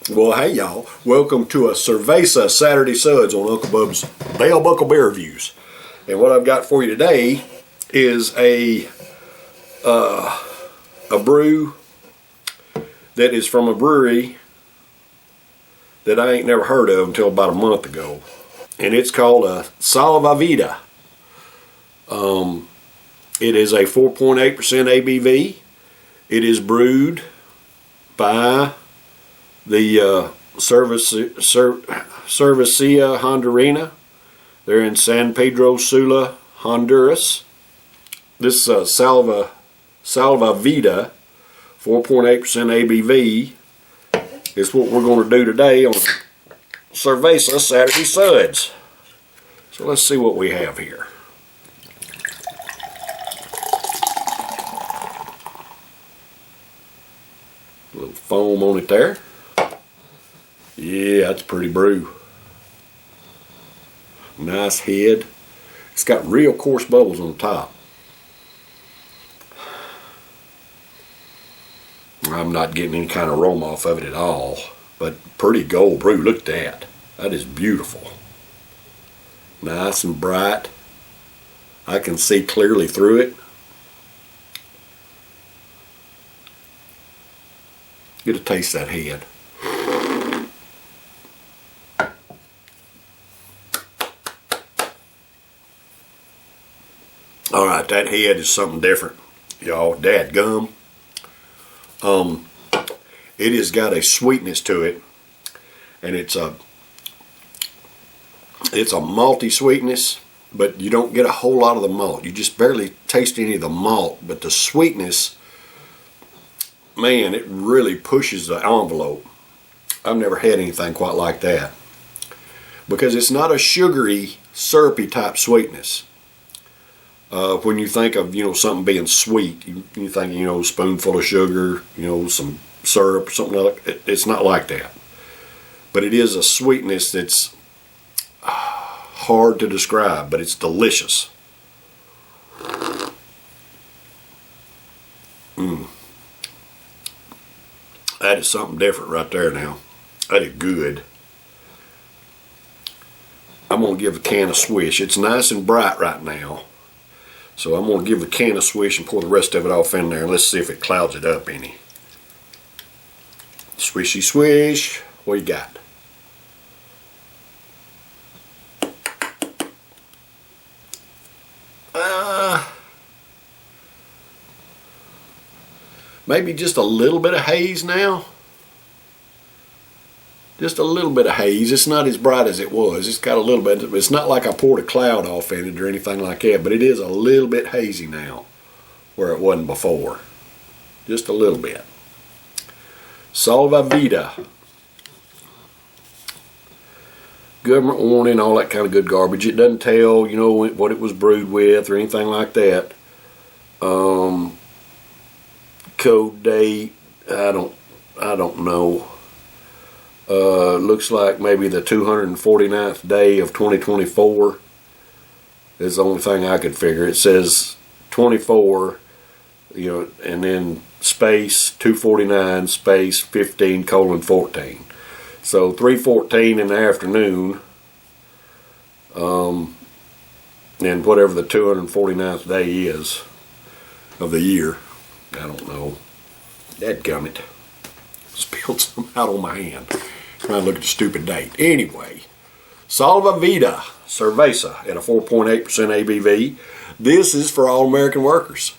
Well, hey y'all, welcome to a Cerveza Saturday Suds on Uncle Bub's Bell Buckle Beer Reviews. And what I've got for you today is a brew that is from a brewery that I ain't never heard of until about a month ago. And it's called a Salva Vida. It is a 4.8% ABV. It is brewed by the Cerveza Hondurina. They're in San Pedro Sula, Honduras. This Salva Vida, 4.8% ABV, is what we're going to do today on Cerveza Saturday Suds. So let's see what we have here. A little foam on it there. Yeah, that's a pretty brew. Nice head. It's got real coarse bubbles on the top. I'm not getting any kind of aroma off of it at all, but pretty gold brew. Look at that. That is beautiful. Nice and bright. I can see clearly through it. Get a taste of that head. Alright, that head is something different, y'all. Dadgum. It has got a sweetness to it, and it's a malty sweetness, but you don't get a whole lot of the malt. You just barely taste any of the malt, but the sweetness, man, it really pushes the envelope. I've never had anything quite like that, because it's not a sugary, syrupy type sweetness. When you think of, something being sweet, you think, a spoonful of sugar, some syrup or something like that. It's not like that. But it is a sweetness that's hard to describe, but it's delicious. That is something different right there now. That is good. I'm going to give the can a swish. It's nice and bright right now. So I'm going to give the can a swish and pour the rest of it off in there, and let's see if it clouds it up any. Swishy swish. What you got? Maybe just a little bit of haze now. Just a little bit of haze. It's not as bright as it was. It's got a little bit. It's not like I poured a cloud off in it or anything like that, but it is a little bit hazy now where it wasn't before. Just a little bit. Salva Vida. Government warning, all that kind of good garbage. It doesn't tell, what it was brewed with or anything like that. Code date, I don't know. Looks like maybe the 249th day of 2024 is the only thing I could figure. It says 24, and then space 249 space 15:14. So 3:14 in the afternoon, and whatever the 249th day is of the year. I don't know. Dadgummit. Spilled some out on my hand. Trying to look at the stupid date. Anyway, Salva Vida Cerveza at a 4.8% ABV. This is for all American workers.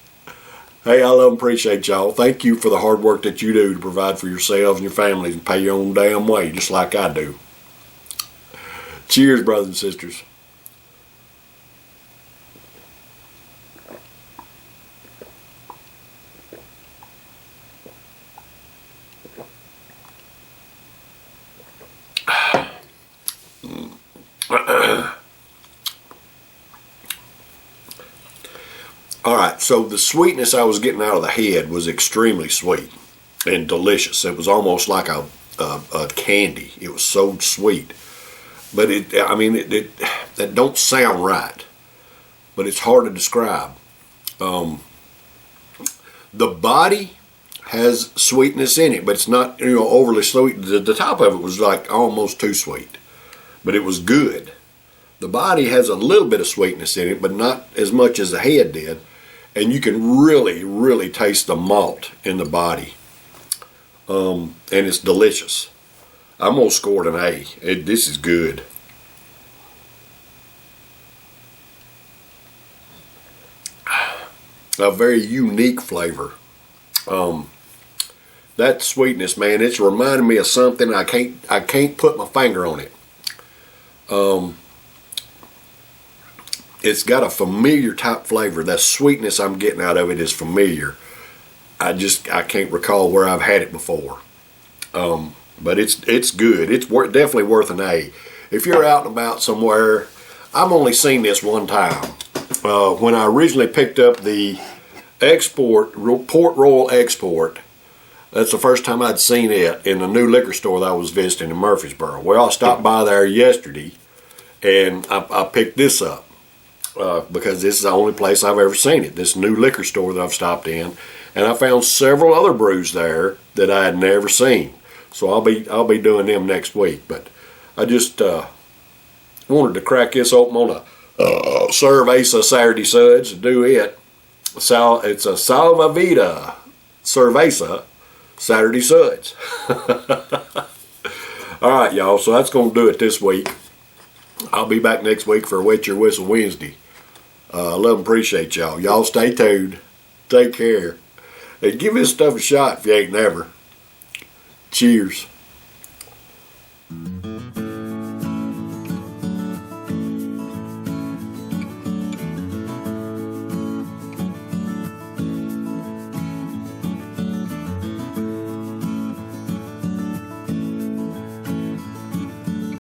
Hey, I love and appreciate y'all. Thank you for the hard work that you do to provide for yourselves and your families and pay your own damn way, just like I do. Cheers, brothers and sisters. Alright, so the sweetness I was getting out of the head was extremely sweet and delicious. It was almost like a candy. It was so sweet. But that don't sound right. But it's hard to describe. The body has sweetness in it, but it's not, overly sweet. The top of it was like almost too sweet, but it was good. The body has a little bit of sweetness in it, but not as much as the head did. And you can really, really taste the malt in the body. And it's delicious. I'm going to score it an A. This is good. A very unique flavor. That sweetness, man, it's reminding me of something. I can't put my finger on it. It's got a familiar type flavor. That sweetness I'm getting out of it is familiar. I can't recall where I've had it before. But it's good. It's definitely worth an A. If you're out and about somewhere, I've only seen this one time. When I originally picked up the Port Royal Export, that's the first time I'd seen it in the new liquor store that I was visiting in Murfreesboro. Well, I stopped by there yesterday, and I picked this up because this is the only place I've ever seen it, this new liquor store that I've stopped in. And I found several other brews there that I had never seen. So I'll be doing them next week. But I just wanted to crack this open on a Cerveza Saturday Suds to do it. It's a Salva Vida Cerveza Saturday Suds. All right, y'all. So that's going to do it this week. I'll be back next week for a Wet Your Whistle Wednesday. Love and appreciate y'all. Y'all stay tuned. Take care. And give this stuff a shot if you ain't never. Cheers.